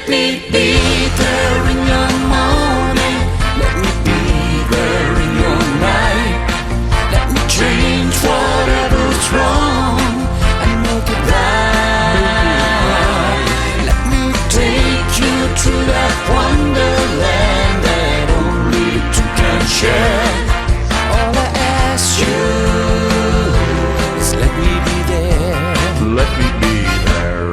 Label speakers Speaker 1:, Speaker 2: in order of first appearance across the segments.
Speaker 1: me be there in your morning. Let me be there in your night. Let me change whatever's wrong and make it right. Let me take you to that wonderland that only two can share. All I ask you is let me be there.
Speaker 2: Let me be there.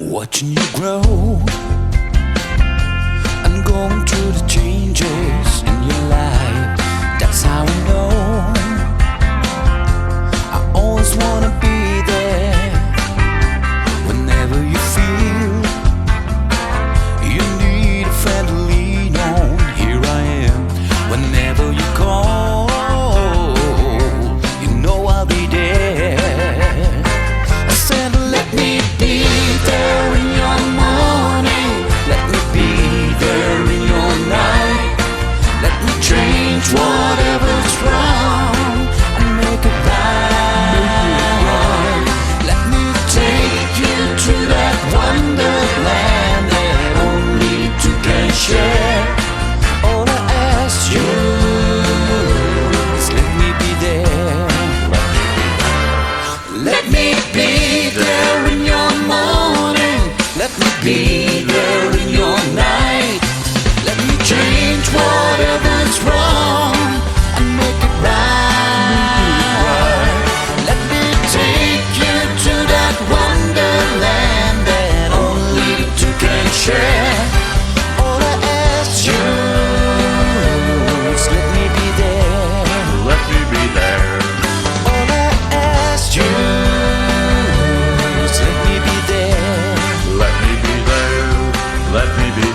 Speaker 1: Watching you grow and going through the changes in your life. That's how I know I always wanna be there. Whenever you feel you need a friend to lean on, here I am. Whenever you call, you know I'll be there. I said let me be there in your morning. Let me be there in your night. Let me change whatever's wrong and make it right. Let me take you to that wonderland that only two can share. All I ask you is let me be there. Let me be there in your morning. Let me be there in your night. Let me change whatever's wrong and make it right. Let me take you to that wonderland that only two can share. All I ask you is let me be there.
Speaker 2: Let me be there.
Speaker 1: All I ask you is let me be there.
Speaker 2: Let me be there. Let me be